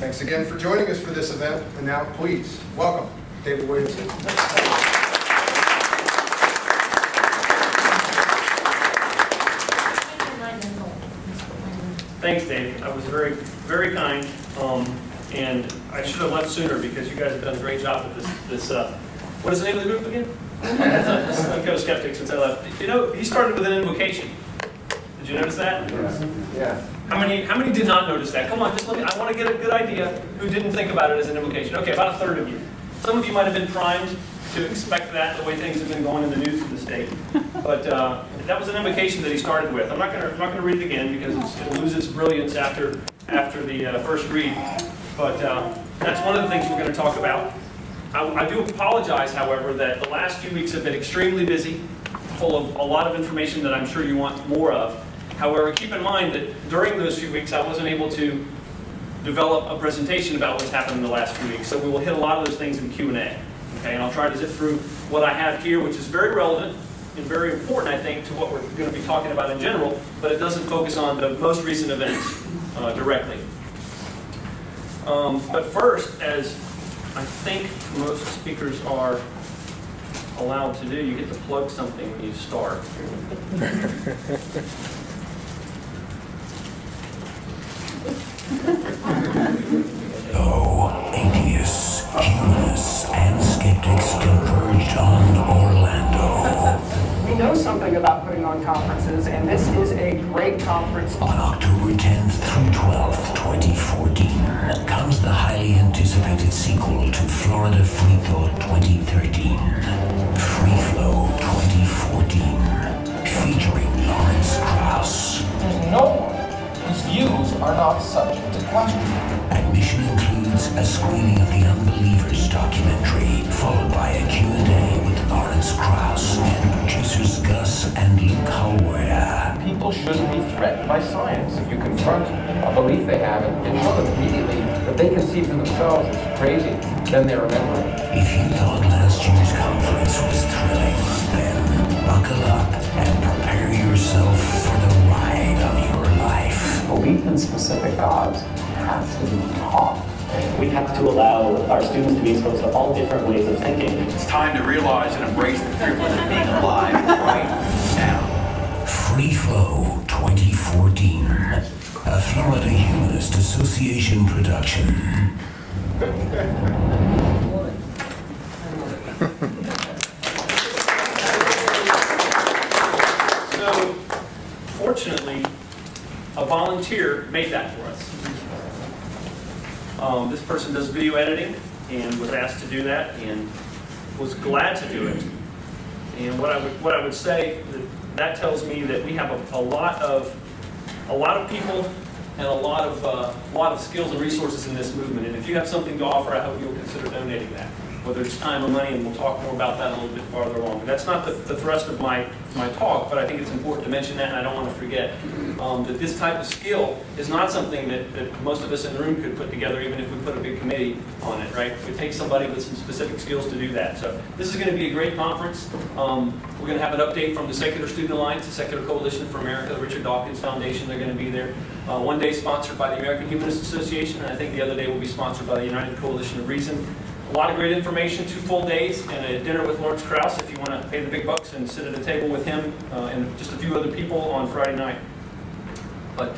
Thanks again for joining us for this event. And now, please, welcome David Williamson. Thanks, Dave. I was very, very kind, and I should have left sooner because you guys have done a great job with this. What is the name of the group again? Suncoast Skeptics. Since I left, you know, he started with an invocation. Did you notice that? Yeah. How many did not notice that? Come on, just let me. I want to get a good idea who didn't think about it as an invocation. Okay, about a third of you. Some of you might have been primed to expect that the way things have been going in the news in the state. But that was an invocation that he started with. I'm not going to read it again because it'll lose its brilliance after the first read. But that's one of the things we're going to talk about. I do apologize, however, that the last few weeks have been extremely busy, full of a lot of information that I'm sure you want more of. However, keep in mind that during those few weeks, I wasn't able to develop a presentation about what's happened in the last few weeks. So we will hit a lot of those things in Q&A. Okay, and I'll try to zip through what I have here, which is very relevant and very important, I think, to what we're going to be talking about in general, but it doesn't focus on the most recent events directly. But first, as I think most speakers are allowed to do, you get to plug something when you start. Oh, atheists, humanists, and skeptics converged on Orlando. We know something about putting on conferences, and this is a great conference. On October 10th through 12th, 2014, comes the highly anticipated sequel to Florida Free Thought 2013, Free Flow 2014, featuring Lawrence Krauss. There's no one whose views are not subject to question. Admission includes a screening of the Unbelievers documentary, followed by a Q&A with Lawrence Krauss and producers Gus and Luke Hallward. People shouldn't be threatened by science. If you confront a belief they have and show them immediately that they can see for themselves as crazy, then they remember it. If you thought last year's conference was thrilling, then buckle up and prepare yourself for the ride of your life. Belief in specific gods has to be taught. We have to allow our students to be exposed to all different ways of thinking. It's time to realize and embrace the privilege of being alive right now. Free Flow 2014, a Florida Humanist Association production. So, fortunately, a volunteer made that for us. This person does video editing and was asked to do that and was glad to do it. And what I would say that tells me that we have a lot of people and a lot of skills and resources in this movement. And if you have something to offer, I hope you'll consider donating that, whether it's time or money, and we'll talk more about that a little bit farther along. And that's not the thrust of my talk, but I think it's important to mention that, and I don't want to forget that this type of skill is not something that most of us in the room could put together, even if we put a big committee on it, right? It takes somebody with some specific skills to do that. So this is going to be a great conference. We're going to have an update from the Secular Student Alliance, the Secular Coalition for America, the Richard Dawkins Foundation. They're going to be there. One day sponsored by the American Humanist Association, and I think the other day will be sponsored by the United Coalition of Reason. A lot of great information, 2 full days, and a dinner with Lawrence Krauss if you want to pay the big bucks and sit at a table with him and just a few other people on Friday night. But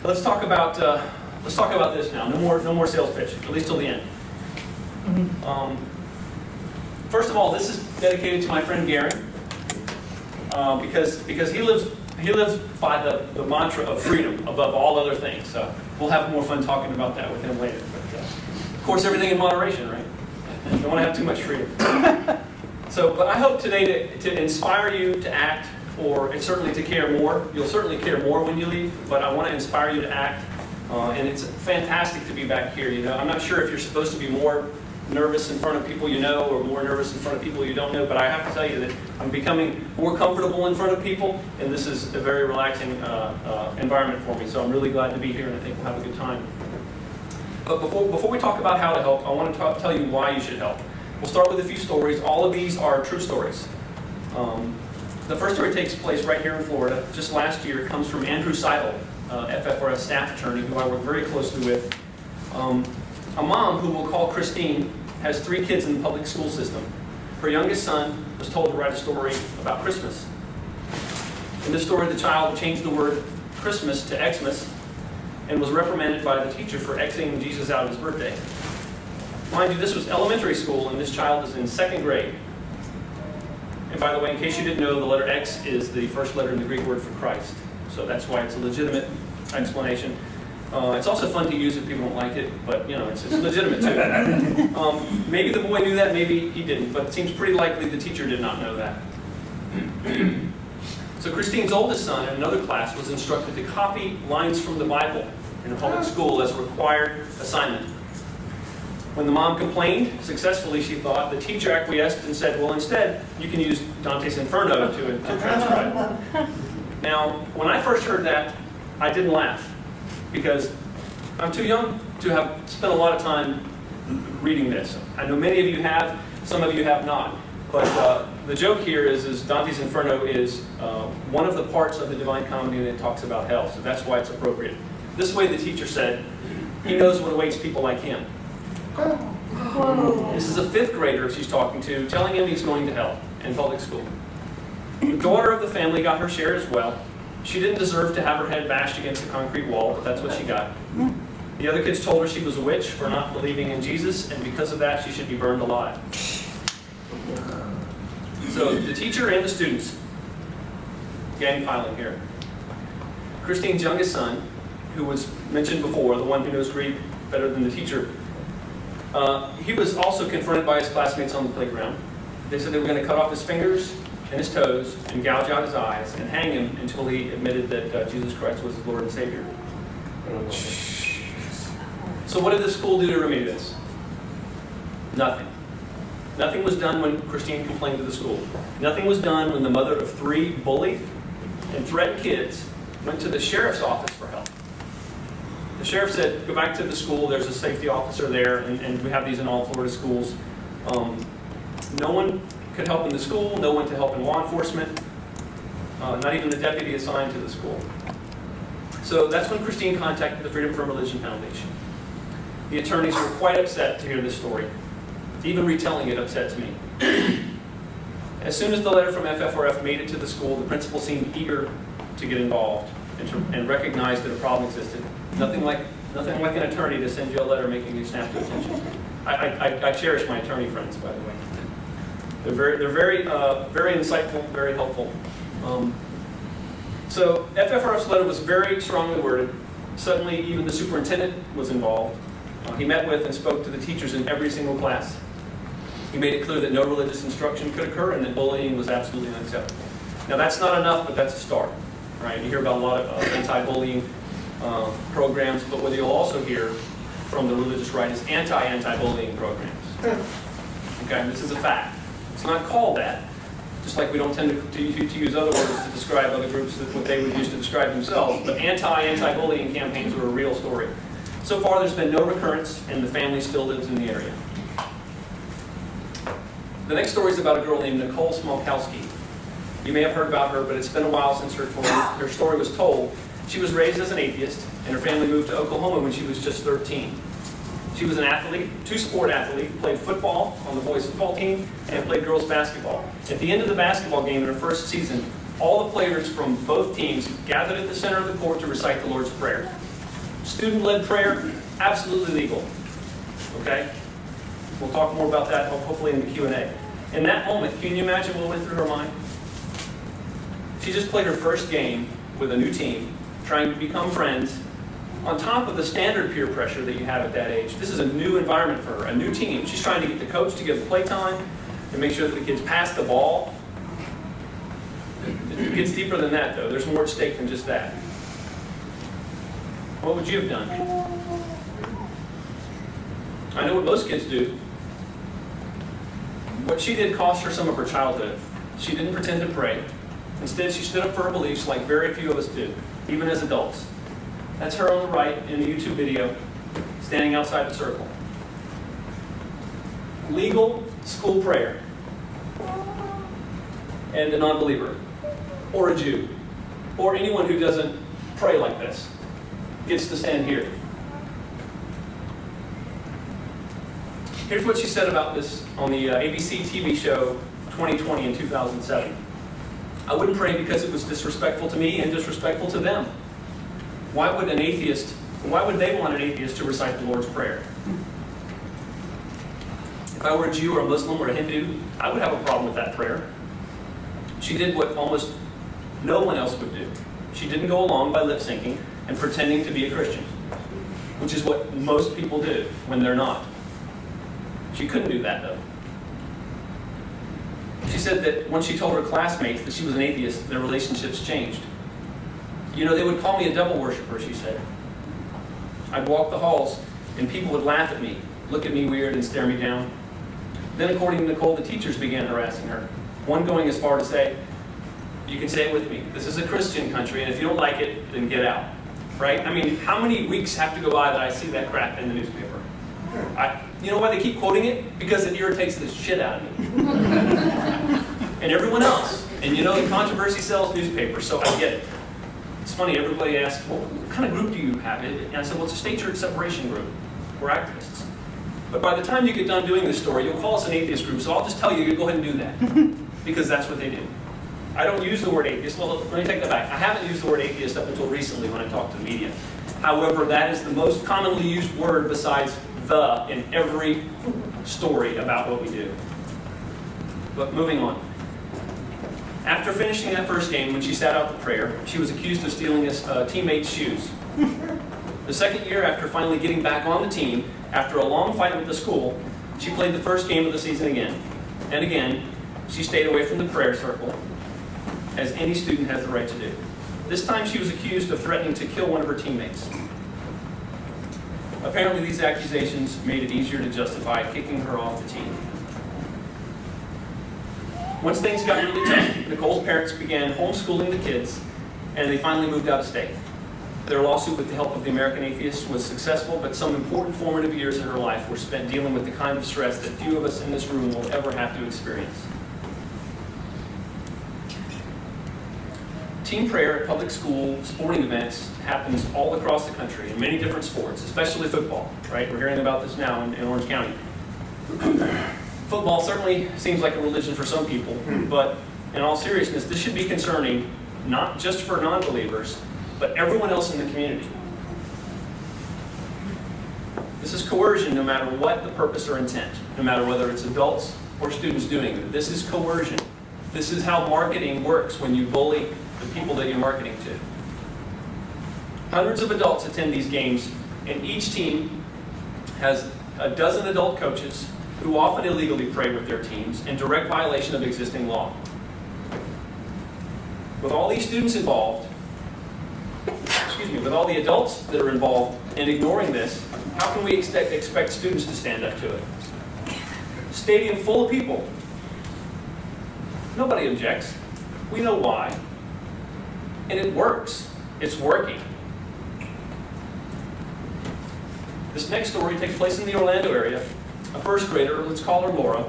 let's talk about this now. No more sales pitch, at least till the end. First of all, this is dedicated to my friend Gary because he lives by the mantra of freedom above all other things. So we'll have more fun talking about that with him later. But, of course, everything in moderation, right? You don't want to have too much freedom. But I hope today to inspire you to act, or certainly to care more. You'll certainly care more when you leave, but I want to inspire you to act. And it's fantastic to be back here. You know, I'm not sure if you're supposed to be more nervous in front of people you know or more nervous in front of people you don't know, but I have to tell you that I'm becoming more comfortable in front of people, and this is a very relaxing environment for me. So I'm really glad to be here, and I think we'll have a good time. But before we talk about how to help, I want to tell you why you should help. We'll start with a few stories. All of these are true stories. The first story takes place right here in Florida. Just last year, it comes from Andrew Seidel, FFRS staff attorney, who I work very closely with. A mom, who we'll call Christine, has 3 kids in the public school system. Her youngest son was told to write a story about Christmas. In this story, the child changed the word Christmas to Xmas and was reprimanded by the teacher for Xing Jesus out of his birthday. Mind you, this was elementary school, and this child is in 2nd grade. And by the way, in case you didn't know, the letter X is the first letter in the Greek word for Christ. So that's why it's a legitimate explanation. It's also fun to use if people don't like it, but it's legitimate too. Maybe the boy knew that, maybe he didn't, but it seems pretty likely the teacher did not know that. So Christine's oldest son in another class was instructed to copy lines from the Bible in a public school as a required assignment. When the mom complained, successfully she thought, the teacher acquiesced and said, well, instead, you can use Dante's Inferno to transcribe. Now, when I first heard that, I didn't laugh, because I'm too young to have spent a lot of time reading this. I know many of you have, some of you have not. But the joke here is Dante's Inferno is one of the parts of the Divine Comedy that talks about hell, so that's why it's appropriate. This way the teacher said, he knows what awaits people like him. This is a 5th grader she's talking to, telling him he's going to hell in public school. The daughter of the family got her share as well. She didn't deserve to have her head bashed against a concrete wall, but that's what she got. The other kids told her she was a witch for not believing in Jesus, and because of that, she should be burned alive. So the teacher and the students, gang piling here. Christine's youngest son, who was mentioned before, the one who knows Greek better than the teacher, he was also confronted by his classmates on the playground. They said they were going to cut off his fingers and his toes and gouge out his eyes and hang him until he admitted that Jesus Christ was his Lord and Savior. So what did the school do to remedy this? Nothing. Nothing was done when Christine complained to the school. Nothing was done when the mother of 3 bullied and threatened kids went to the sheriff's office for help. The sheriff said, go back to the school, there's a safety officer there, and we have these in all Florida schools. No one could help in the school, no one to help in law enforcement, not even the deputy assigned to the school. So that's when Christine contacted the Freedom from Religion Foundation. The attorneys were quite upset to hear this story. Even retelling it upsets me. As soon as the letter from FFRF made it to the school, the principal seemed eager to get involved and recognized that a problem existed. Nothing like an attorney to send you a letter making you snap to attention. I cherish my attorney friends, by the way. They're very insightful, very helpful. So FFRF's letter was very strongly worded. Suddenly, even the superintendent was involved. He met with and spoke to the teachers in every single class. He made it clear that no religious instruction could occur and that bullying was absolutely unacceptable. Now that's not enough, but that's a start, right? You hear about a lot of anti-bullying programs, but what you'll also hear from the religious right is anti-bullying programs. Okay, this is a fact. It's not called that, just like we don't tend to use other words to describe other groups that what they would use to describe themselves, but anti-bullying campaigns are a real story. So far, there's been no recurrence, and the family still lives in the area. The next story is about a girl named Nicole Smolkowski. You may have heard about her, but it's been a while since her story was told. She was raised as an atheist, and her family moved to Oklahoma when she was just 13. She was an athlete, 2-sport athlete, played football on the boys' football team, and played girls' basketball. At the end of the basketball game in her first season, all the players from both teams gathered at the center of the court to recite the Lord's Prayer. Student-led prayer, absolutely legal. Okay? We'll talk more about that hopefully in the Q&A. In that moment, can you imagine what went through her mind? She just played her first game with a new team, trying to become friends, on top of the standard peer pressure that you have at that age. This is a new environment for her, a new team. She's trying to get the coach to give play time and make sure that the kids pass the ball. It gets deeper than that, though. There's more at stake than just that. What would you have done? I know what most kids do. What she did cost her some of her childhood. She didn't pretend to pray. Instead, she stood up for her beliefs like very few of us do, even as adults. That's her on the right in the YouTube video, standing outside the circle. Legal school prayer. And a non-believer, or a Jew, or anyone who doesn't pray like this, gets to stand here. Here's what she said about this on the ABC TV show 2020 in 2007. I wouldn't pray because it was disrespectful to me and disrespectful to them. Why would they want an atheist to recite the Lord's Prayer? If I were a Jew or a Muslim or a Hindu, I would have a problem with that prayer. She did what almost no one else would do. She didn't go along by lip syncing and pretending to be a Christian, which is what most people do when they're not. She couldn't do that, though. She said that when she told her classmates that she was an atheist, their relationships changed. You know, they would call me a devil worshiper, she said. I'd walk the halls, and people would laugh at me, look at me weird, and stare me down. Then, according to Nicole, the teachers began harassing her, one going as far to say, you can say it with me, this is a Christian country, and if you don't like it, then get out. Right? I mean, how many weeks have to go by that I see that crap in the newspaper? You know why they keep quoting it? Because it irritates the shit out of me. And everyone else. And you know, the controversy sells newspapers, so I get it. It's funny, everybody asks, well, what kind of group do you have? And I said, well, it's a state-church separation group. We're activists. But by the time you get done doing this story, you'll call us an atheist group, so I'll just tell you to go ahead and do that. Because that's what they do. I don't use the word atheist. Well, let me take that back. I haven't used the word atheist up until recently when I talked to the media. However, that is the most commonly used word besides the in every story about what we do. But moving on. After finishing that first game, when she sat out the prayer, she was accused of stealing a teammate's shoes. The second year, after finally getting back on the team, after a long fight with the school, she played the first game of the season again. And again, she stayed away from the prayer circle, as any student has the right to do. This time she was accused of threatening to kill one of her teammates. Apparently these accusations made it easier to justify kicking her off the team. Once things got really tough, Nicole's parents began homeschooling the kids, and they finally moved out of state. Their lawsuit with the help of the American Atheists was successful, but some important formative years in her life were spent dealing with the kind of stress that few of us in this room will ever have to experience. Team prayer at public school sporting events happens all across the country in many different sports, especially football, right? We're hearing about this now in Orange County. Football certainly seems like a religion for some people, but in all seriousness, this should be concerning not just for non-believers, but everyone else in the community. This is coercion no matter what the purpose or intent, no matter whether it's adults or students doing it. This is coercion. This is how marketing works when you bully the people that you're marketing to. Hundreds of adults attend these games, and each team has a dozen adult coaches who often illegally pray with their teams in direct violation of existing law. With all these students involved, with all the adults that are involved in ignoring this, how can we expect students to stand up to it? Stadium full of people. Nobody objects. We know why. And it works. It's working. This next story takes place in the Orlando area. A first grader, let's call her Laura,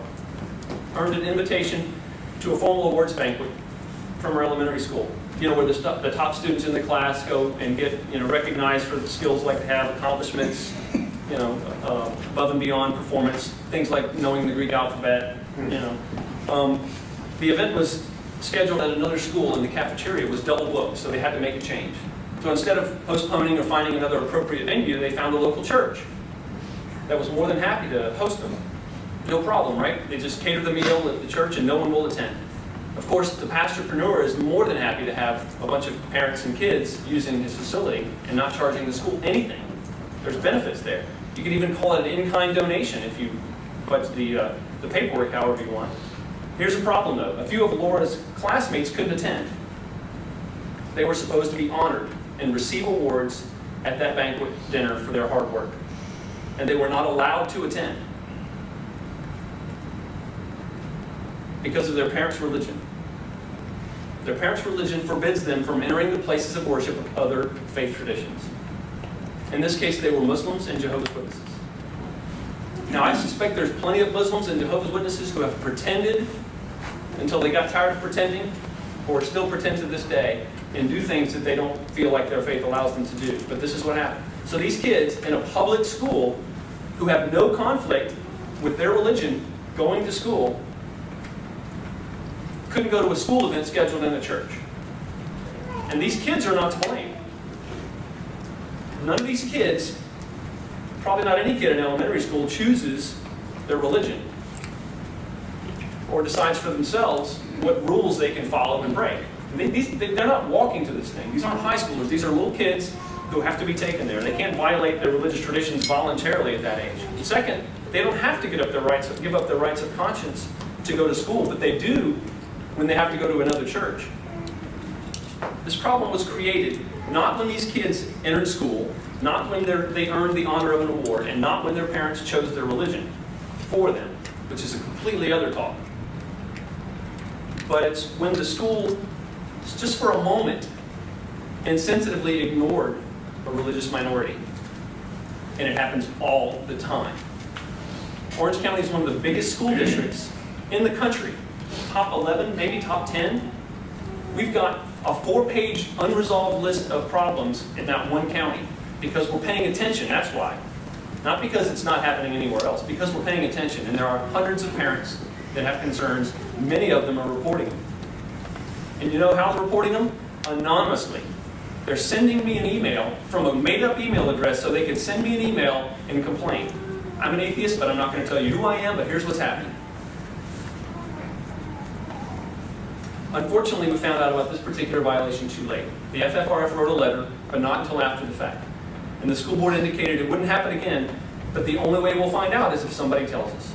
earned an invitation to a formal awards banquet from her elementary school. You know, where the top students in the class go and get, recognized for the skills like to have, accomplishments, above and beyond performance, things like knowing the Greek alphabet, The event was scheduled at another school, and the cafeteria was double booked, so they had to make a change. So instead of postponing or finding another appropriate venue, they found a local church that was more than happy to host them. No problem, right? They just cater the meal at the church and no one will attend. Of course, the pastorpreneur is more than happy to have a bunch of parents and kids using his facility and not charging the school anything. There's benefits there. You could even call it an in-kind donation if you fudge the paperwork however you want. Here's a problem, though. A few of Laura's classmates couldn't attend. They were supposed to be honored and receive awards at that banquet dinner for their hard work. And they were not allowed to attend because of their parents' religion. Their parents' religion forbids them from entering the places of worship of other faith traditions. In this case, they were Muslims and Jehovah's Witnesses. Now, I suspect there's plenty of Muslims and Jehovah's Witnesses who have pretended until they got tired of pretending, or still pretend to this day, and do things that they don't feel like their faith allows them to do. But this is what happened. So these kids in a public school who have no conflict with their religion going to school couldn't go to a school event scheduled in a church. And these kids are not to blame. None of these kids, probably not any kid in elementary school, chooses their religion or decides for themselves what rules they can follow and break. They're not walking to this thing. These aren't high schoolers. These are little kids who have to be taken there. They can't violate their religious traditions voluntarily at that age. Second, they don't have to give up their rights of conscience to go to school, but they do when they have to go to another church. This problem was created not when these kids entered school, not when they earned the honor of an award, and not when their parents chose their religion for them, which is a completely other talk. But it's when the school, just for a moment, insensitively ignored a religious minority. And it happens all the time. Orange County is one of the biggest school districts in the country. Top 11, maybe top 10. We've got a 4-page unresolved list of problems in that one county because we're paying attention, that's why. Not because it's not happening anywhere else, because we're paying attention. And there are hundreds of parents that have concerns. Many of them are reporting them. And you know how they're reporting them? Anonymously. They're sending me an email from a made-up email address so they can send me an email and complain. I'm an atheist, but I'm not going to tell you who I am, but here's what's happening. Unfortunately, we found out about this particular violation too late. The FFRF wrote a letter, but not until after the fact. And the school board indicated it wouldn't happen again, but the only way we'll find out is if somebody tells us.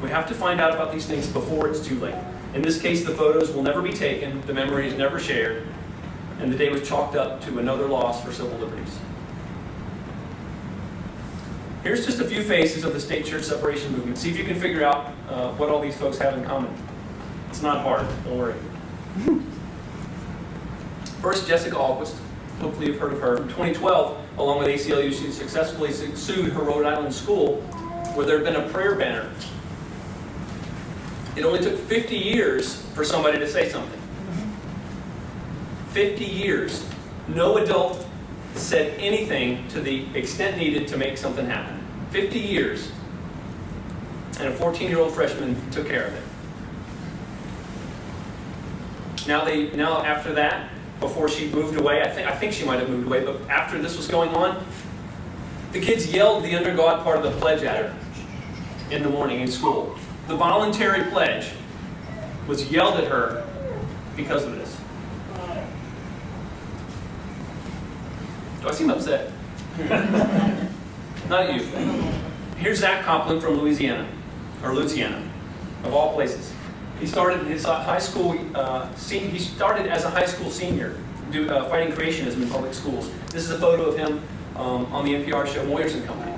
We have to find out about these things before it's too late. In this case, the photos will never be taken, the memories never shared, and the day was chalked up to another loss for civil liberties. Here's just a few faces of the state church separation movement. See if you can figure out what all these folks have in common. It's not hard, don't worry. First, Jessica Ahlquist. Hopefully you've heard of her. In 2012, along with ACLU, she successfully sued her Rhode Island school where there had been a prayer banner. It only took 50 years for somebody to say something. 50 years. No adult said anything to the extent needed to make something happen. 50 years. And a 14-year-old freshman took care of it. Now after that, before she moved away, I think she might have moved away, but after this was going on, the kids yelled the under God part of the pledge at her in the morning in school. The voluntary pledge was yelled at her because of this. Do I seem upset? Not you. Here's Zach Copeland from Louisiana, of all places. He started his high school. He started as a high school senior, fighting creationism in public schools. This is a photo of him on the NPR show Moyers and Company.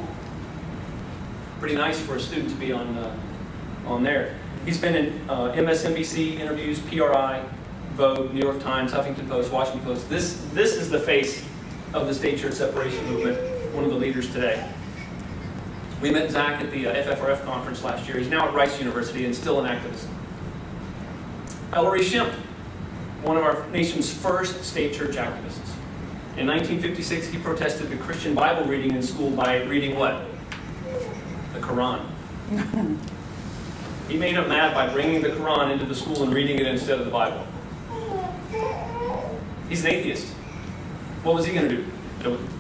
Pretty nice for a student to be on there. He's been in MSNBC interviews, PRI, Vogue, New York Times, Huffington Post, Washington Post. This is the face of the state church separation movement, one of the leaders today. We met Zach at the FFRF conference last year. He's now at Rice University and still an activist. Ellery Shemp, one of our nation's first state church activists. In 1956, he protested the Christian Bible reading in school by reading what? The Quran. He made them mad by bringing the Quran into the school and reading it instead of the Bible. He's an atheist. What was he going to do?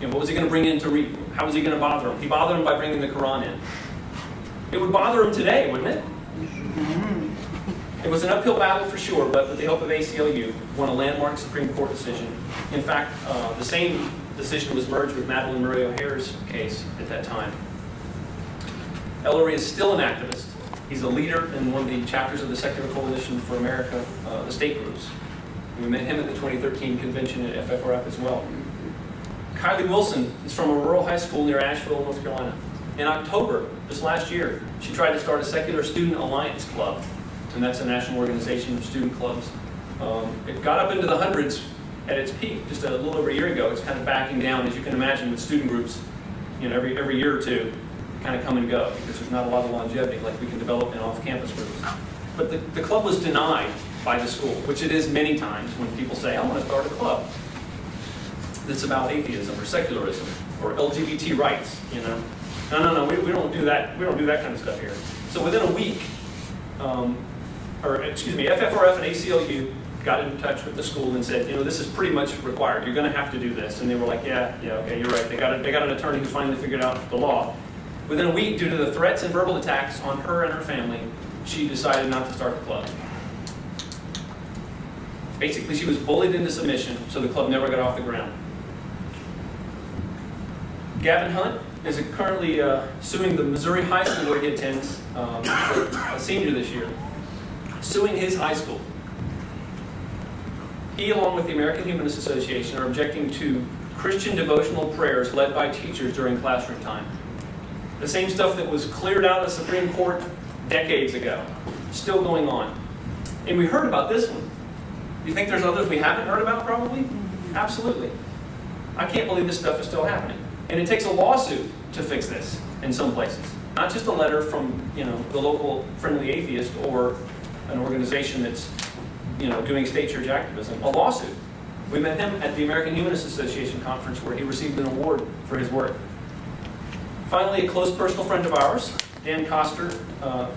What was he going to bring in to read? How was he going to bother him? He bothered him by bringing the Quran in. It would bother him today, wouldn't it? It was an uphill battle for sure, but with the help of ACLU, won a landmark Supreme Court decision. In fact, the same decision was merged with Madeleine Murray O'Hare's case at that time. Ellery is still an activist. He's a leader in one of the chapters of the Secular Coalition for America, the state groups. We met him at the 2013 convention at FFRF as well. Kylie Wilson is from a rural high school near Asheville, North Carolina. In October, this last year, she tried to start a Secular Student Alliance Club, and that's a national organization of student clubs. It got up into the hundreds at its peak just a little over a year ago. It's kind of backing down, as you can imagine, with student groups. Every year or two, kind of come and go because there's not a lot of longevity like we can develop in off-campus groups. But the club was denied by the school, which it is many times when people say, I want to start a club that's about atheism or secularism or LGBT rights, No, we don't do that. We don't do that kind of stuff here. So within a week, FFRF and ACLU got in touch with the school and said, this is pretty much required. You're going to have to do this. And they were like, yeah, okay, you're right. They got an attorney who finally figured out the law. Within a week, due to the threats and verbal attacks on her and her family, she decided not to start the club. Basically, she was bullied into submission, so the club never got off the ground. Gavin Hunt is currently suing the Missouri high school where he attends, a senior this year, suing his high school. He, along with the American Humanist Association, are objecting to Christian devotional prayers led by teachers during classroom time. The same stuff that was cleared out of the Supreme Court decades ago, still going on. And we heard about this one. Do you think there's others we haven't heard about, probably? Absolutely. I can't believe this stuff is still happening. And it takes a lawsuit to fix this in some places. Not just a letter from, the local friendly atheist or an organization that's, doing state church activism. A lawsuit. We met him at the American Humanist Association conference where he received an award for his work. Finally, a close personal friend of ours, Dan Koster,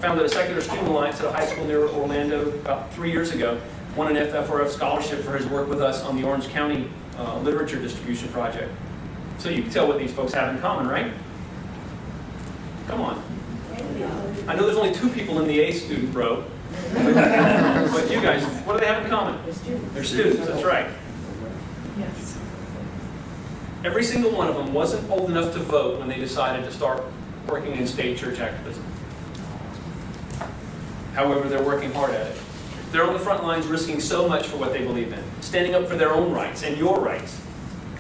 founded a secular student alliance at a high school near Orlando about 3 years ago, won an FFRF scholarship for his work with us on the Orange County literature distribution project. So you can tell what these folks have in common, right? Come on. I know there's only 2 people in the A student row. But you guys, what do they have in common? They're students, that's right. Yes. Every single one of them wasn't old enough to vote when they decided to start working in state church activism. However, they're working hard at it. They're on the front lines risking so much for what they believe in, standing up for their own rights and your rights,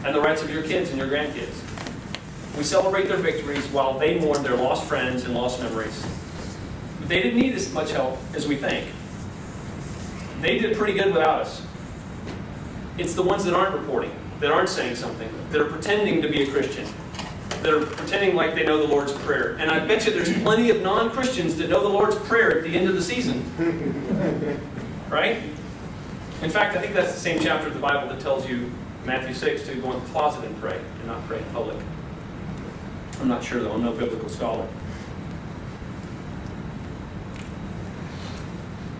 and the rights of your kids and your grandkids. We celebrate their victories while they mourn their lost friends and lost memories. But they didn't need as much help as we think. They did pretty good without us. It's the ones that aren't reporting, that aren't saying something, that are pretending to be a Christian, that are pretending like they know the Lord's Prayer. And I bet you there's plenty of non-Christians that know the Lord's Prayer at the end of the season. Right? In fact, I think that's the same chapter of the Bible that tells you, Matthew 6, to go in the closet and pray, and not pray in public. I'm not sure, though. I'm no biblical scholar.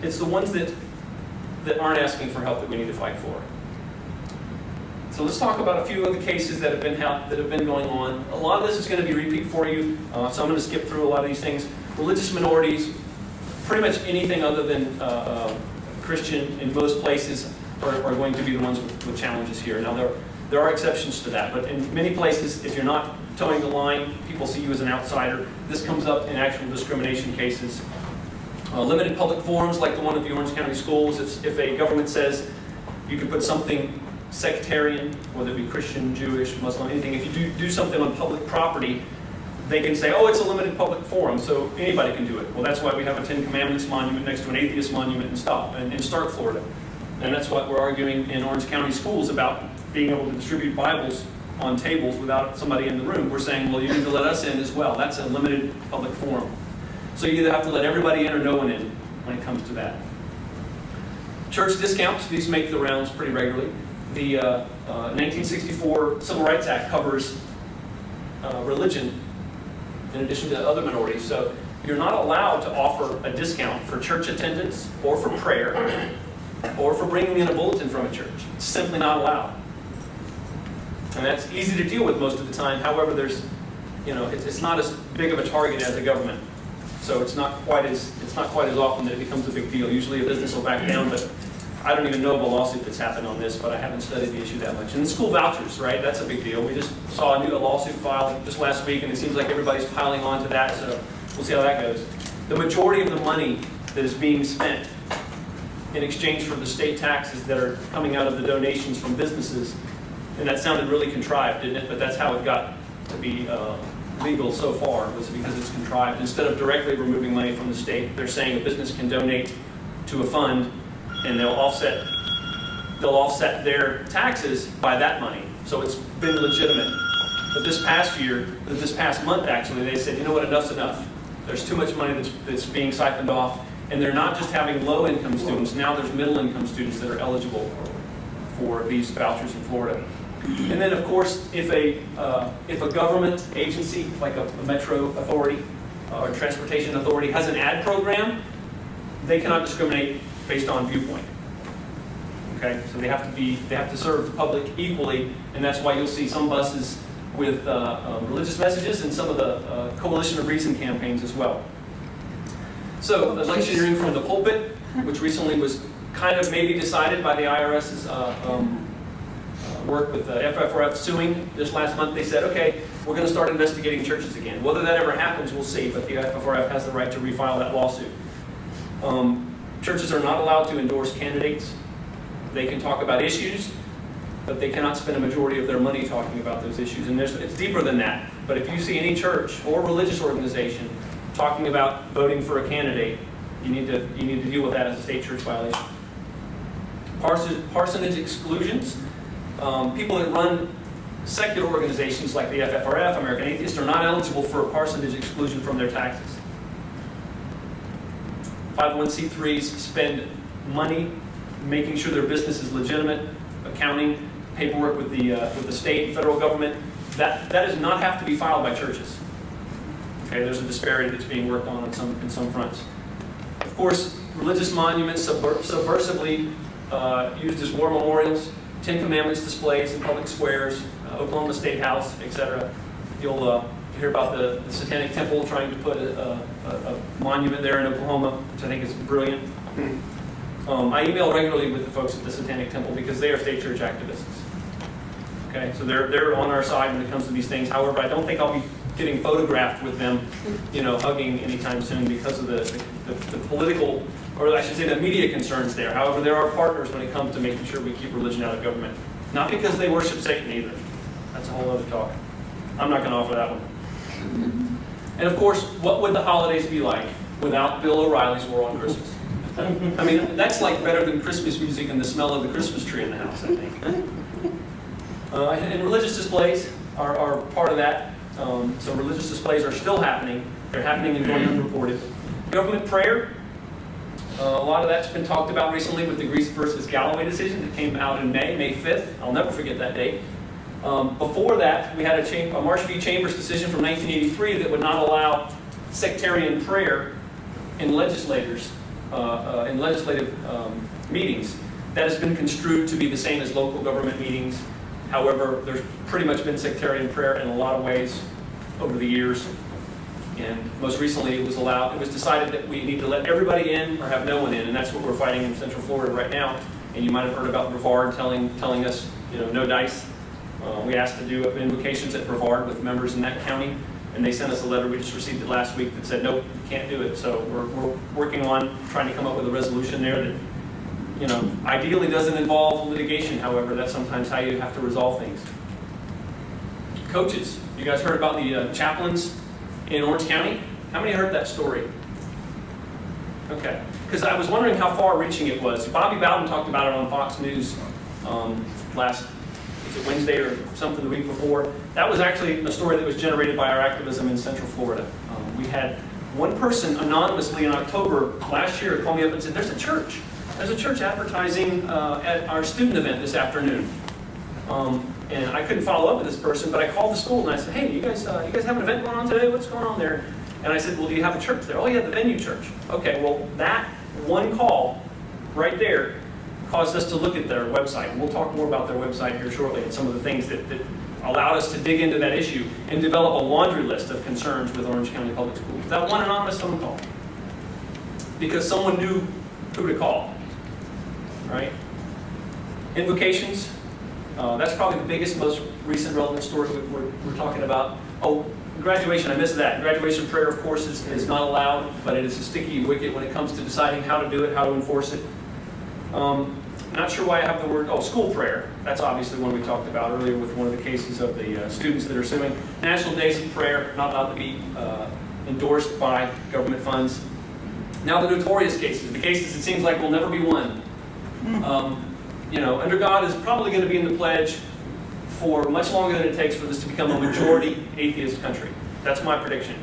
It's the ones that aren't asking for help that we need to fight for. So let's talk about a few of the cases that have been going on. A lot of this is going to be repeat for you, so I'm going to skip through a lot of these things. Religious minorities, pretty much anything other than Christian in most places are going to be the ones with challenges here. Now there are exceptions to that, but in many places, if you're not towing the line, people see you as an outsider. This comes up in actual discrimination cases. Limited public forums like the one at the Orange County Schools. If a government says you can put something sectarian, whether it be Christian, Jewish, Muslim, anything, if you do something on public property, they can say, oh, it's a limited public forum, so anybody can do it. Well, that's why we have a 10 Commandments monument next to an atheist monument in Stark, Florida. And that's what we're arguing in Orange County Schools about being able to distribute Bibles on tables without somebody in the room. We're saying, well, you need to let us in as well. That's a limited public forum. So you either have to let everybody in or no one in when it comes to that. Church discounts, these make the rounds pretty regularly. The 1964 Civil Rights Act covers religion in addition to other minorities. So you're not allowed to offer a discount for church attendance or for prayer or for bringing in a bulletin from a church. It's simply not allowed. And that's easy to deal with most of the time. However, there's, it's not as big of a target as the government. So it's not quite as often that it becomes a big deal. Usually a business will back down, but I don't even know of a lawsuit that's happened on this, but I haven't studied the issue that much. And the school vouchers, right? That's a big deal. We just saw a lawsuit filed just last week, and it seems like everybody's piling on to that, so we'll see how that goes. The majority of the money that is being spent in exchange for the state taxes that are coming out of the donations from businesses, and that sounded really contrived, didn't it? But that's how it got to be legal so far, was because it's contrived. Instead of directly removing money from the state, they're saying a business can donate to a fund, and they'll offset their taxes by that money. So it's been legitimate. But this past month actually, they said, you know what, enough's enough. There's too much money that's being siphoned off, and they're not just having low-income students. Now there's middle-income students that are eligible for these vouchers in Florida. And then, of course, if a government agency, like a metro authority or transportation authority, has an ad program, they cannot discriminate based on viewpoint. Okay, so they have to serve the public equally, and that's why you'll see some buses with religious messages and some of the Coalition of Reason campaigns as well. So, electioneering from the pulpit, which recently was kind of maybe decided by the IRS's work with the FFRF suing this last month. They said, okay, we're going to start investigating churches again. Whether that ever happens, we'll see, but the FFRF has the right to refile that lawsuit. Churches are not allowed to endorse candidates. They can talk about issues, but they cannot spend a majority of their money talking about those issues. And it's deeper than that. But if you see any church or religious organization talking about voting for a candidate, you need to deal with that as a state church violation. Parsonage exclusions. People that run secular organizations like the FFRF, American Atheists, are not eligible for a parsonage exclusion from their taxes. 501c3s spend money making sure their business is legitimate, accounting, paperwork with the state and federal government. That does not have to be filed by churches. Okay, there's a disparity that's being worked on in some fronts. Of course, religious monuments subversively used as war memorials, Ten Commandments displays in public squares, Oklahoma State House, etc. You'll hear about the Satanic Temple trying to put a monument there in Oklahoma, which I think is brilliant. I email regularly with the folks at the Satanic Temple because they are state church activists. Okay, so they're on our side when it comes to these things. However, I don't think I'll be getting photographed with them, hugging anytime soon because of the political, or I should say the media concerns there. However, there are partners when it comes to making sure we keep religion out of government. Not because they worship Satan either. That's a whole other talk. I'm not going to offer that one. And of course, what would the holidays be like without Bill O'Reilly's War on Christmas? I mean, that's like better than Christmas music and the smell of the Christmas tree in the house, I think. And religious displays are part of that. So religious displays are still happening. They're happening and going unreported. Government prayer. A lot of that's been talked about recently with the Greece versus Galloway decision that came out in May 5th. I'll never forget that date. Before that, we had a Marsh v. Chambers decision from 1983 that would not allow sectarian prayer in legislative meetings. That has been construed to be the same as local government meetings. However, there's pretty much been sectarian prayer in a lot of ways over the years. And most recently, it was decided that we need to let everybody in or have no one in, and that's what we're fighting in Central Florida right now. And you might have heard about Brevard telling us, no dice. We asked to do invocations at Brevard with members in that county, and they sent us a letter. We just received it last week that said, nope, you can't do it. So we're working on trying to come up with a resolution there that, ideally doesn't involve litigation. However, that's sometimes how you have to resolve things. Coaches. You guys heard about the chaplains in Orange County? How many heard that story? Okay. Because I was wondering how far-reaching it was. Bobby Bowden talked about it on Fox News last Wednesday or something the week before. That was actually a story that was generated by our activism in Central Florida. We had one person anonymously in October last year call me up and said, there's a church advertising at our student event this afternoon. And I couldn't follow up with this person, but I called the school and I said, hey, you guys have an event going on today? What's going on there? And I said, well, do you have a church there? Oh, yeah, the Venue Church. Okay, well, that one call right there caused us to look at their website. And we'll talk more about their website here shortly and some of the things that allowed us to dig into that issue and develop a laundry list of concerns with Orange County Public Schools. That one anonymous phone call. Because someone knew who to call. Right? Invocations. That's probably the biggest, most recent relevant story we're talking about. Oh, graduation, I missed that. Graduation prayer, of course, is not allowed, but it is a sticky wicket when it comes to deciding how to do it, how to enforce it. Not sure why I have the word, school prayer. That's obviously one we talked about earlier with one of the cases of the students that are suing. National Days of Prayer, not allowed to be endorsed by government funds. Now the notorious cases, the cases it seems like will never be won. Under God is probably going to be in the pledge for much longer than it takes for this to become a majority atheist country. That's my prediction.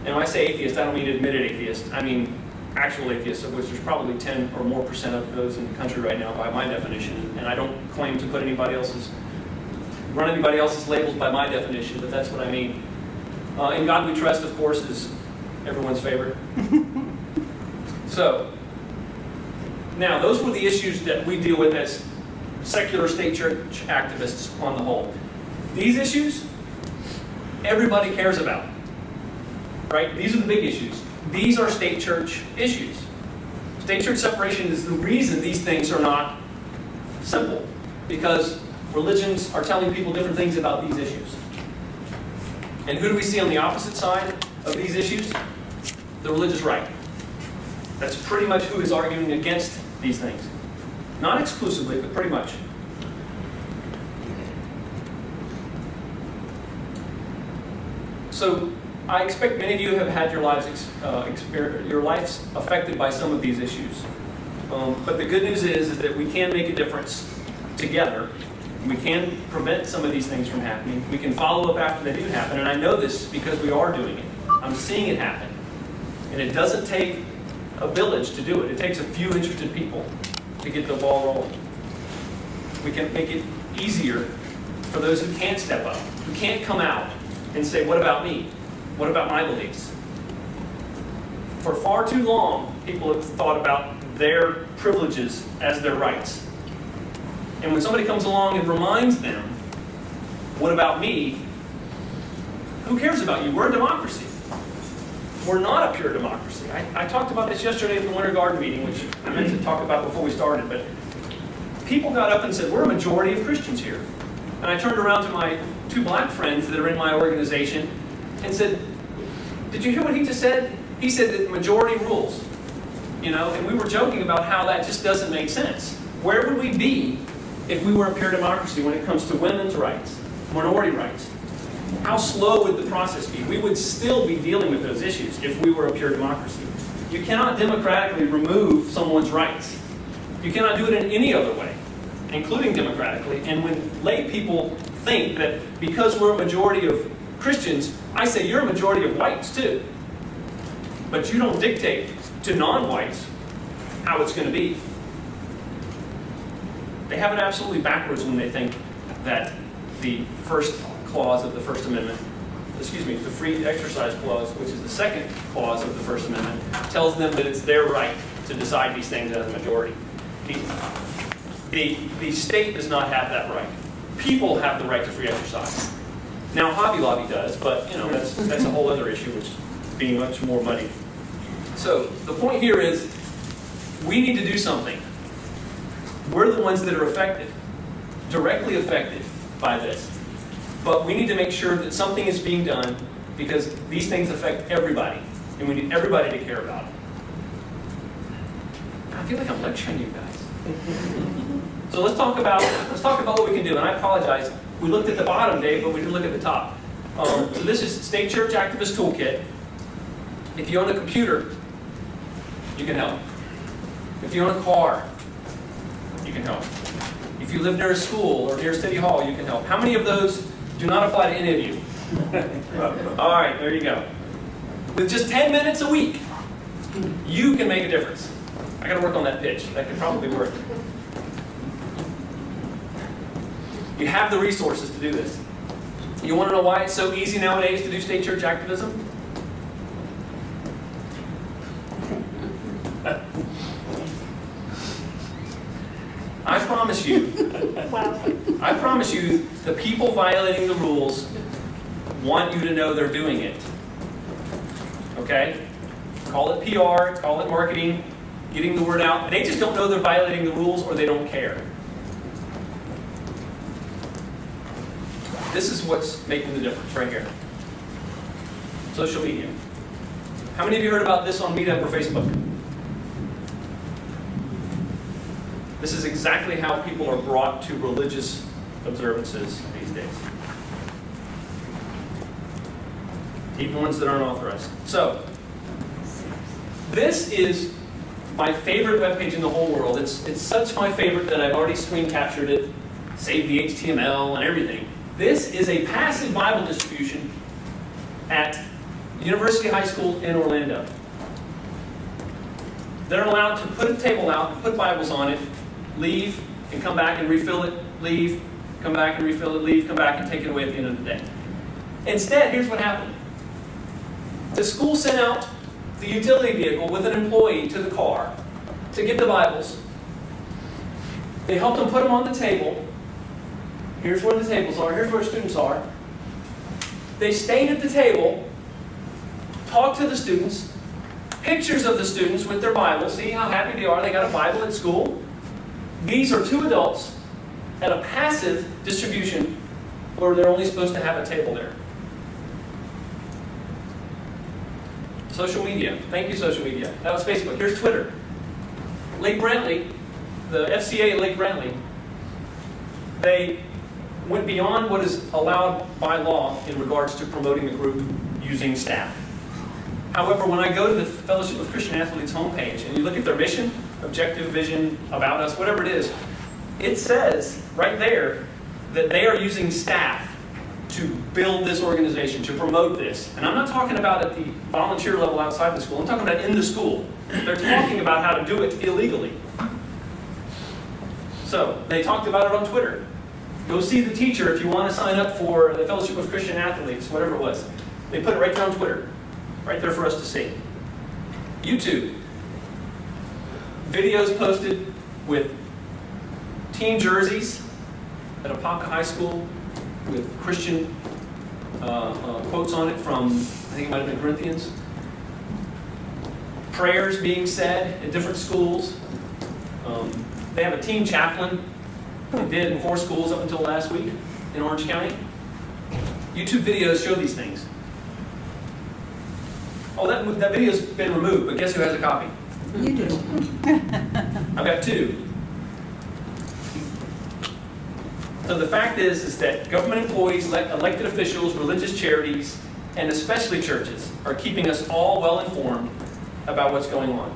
And when I say atheist, I don't mean admitted atheist. I mean actual atheists, of which there's probably 10 or more % of those in the country right now by my definition, and I don't claim to run anybody else's labels by my definition, but that's what I mean. In God We Trust, of course, is everyone's favorite. So, now those were the issues that we deal with as secular state church activists on the whole. These issues, everybody cares about, right? These are the big issues. These are state church issues. State church separation is the reason these things are not simple, because religions are telling people different things about these issues. And who do we see on the opposite side of these issues? The religious right. That's pretty much who is arguing against these things. Not exclusively, but pretty much. So, I expect many of you have had your lives affected by some of these issues. But the good news is that we can make a difference together. We can prevent some of these things from happening. We can follow up after they do happen. And I know this because we are doing it. I'm seeing it happen. And it doesn't take a village to do it. It takes a few interested people to get the ball rolling. We can make it easier for those who can't step up, who can't come out and say, what about me? What about my beliefs? For far too long, people have thought about their privileges as their rights. And when somebody comes along and reminds them, what about me? Who cares about you? We're a democracy. We're not a pure democracy. I talked about this yesterday at the Winter Garden meeting, which I meant to talk about before we started, but people got up and said, we're a majority of Christians here. And I turned around to my 2 black friends that are in my organization and said, did you hear what he just said? He said that the majority rules. You know, and we were joking about how that just doesn't make sense. Where would we be if we were a pure democracy when it comes to women's rights, minority rights? How slow would the process be? We would still be dealing with those issues if we were a pure democracy. You cannot democratically remove someone's rights. You cannot do it in any other way, including democratically. And when lay people think that because we're a majority of Christians, I say you're a majority of whites too. But you don't dictate to non-whites how it's going to be. They have it absolutely backwards when they think that the first clause of the First Amendment, the free exercise clause, which is the second clause of the First Amendment, tells them that it's their right to decide these things as a majority. The state does not have that right. People have the right to free exercise. Now, Hobby Lobby does, but you know that's a whole other issue, which is being much more muddy. So the point here is, we need to do something. We're the ones that are affected, directly affected by this. But we need to make sure that something is being done, because these things affect everybody, and we need everybody to care about it. I feel like I'm lecturing you guys. So let's talk about what we can do. And I apologize, we looked at the bottom, Dave, but we didn't look at the top. So this is State Church Activist Toolkit. If you own a computer, you can help. If you own a car, you can help. If you live near a school or near City Hall, you can help. How many of those do not apply to any of you? All right, there you go. With just 10 minutes a week, you can make a difference. I got to work on that pitch. That could probably work. You have the resources to do this. You want to know why it's so easy nowadays to do state church activism? I promise you, the people violating the rules want you to know they're doing it. Okay? Call it PR, call it marketing, getting the word out. They just don't know they're violating the rules, or they don't care. This is what's making the difference right here. Social media. How many of you heard about this on Meetup or Facebook? This is exactly how people are brought to religious observances these days. Even ones that aren't authorized. So, this is my favorite webpage in the whole world. It's such my favorite that I've already screen captured it, saved the HTML and everything. This is a passive Bible distribution at University High School in Orlando. They're allowed to put a table out and put Bibles on it, leave, and come back and refill it, leave, come back and refill it, leave, come back and take it away at the end of the day. Instead, here's what happened. The school sent out the utility vehicle with an employee to the car to get the Bibles. They helped them put them on the table. Here's where the tables are. Here's where students are. They stayed at the table, talked to the students, pictures of the students with their Bibles. See how happy they are. They got a Bible at school. These are two adults at a passive distribution where they're only supposed to have a table there. Social media. Thank you, social media. That was Facebook. Here's Twitter. Lake Brantley, the FCA at Lake Brantley, they went beyond what is allowed by law in regards to promoting the group using staff. However, when I go to the Fellowship of Christian Athletes homepage and you look at their mission, objective, vision, about us, whatever it is, it says right there that they are using staff to build this organization, to promote this. And I'm not talking about at the volunteer level outside the school. I'm talking about in the school. They're talking about how to do it illegally. So, they talked about it on Twitter. Go see the teacher if you want to sign up for the Fellowship of Christian Athletes, whatever it was. They put it right there on Twitter. Right there for us to see. YouTube. Videos posted with team jerseys at Apopka High School with Christian quotes on it from, I think it might have been Corinthians. Prayers being said at different schools. They have a team chaplain. They did in 4 schools up until last week in Orange County. YouTube videos show these things. Oh, that video's been removed, but guess who has a copy? You do. I've got 2. So the fact is that government employees, elected officials, religious charities, and especially churches are keeping us all well informed about what's going on.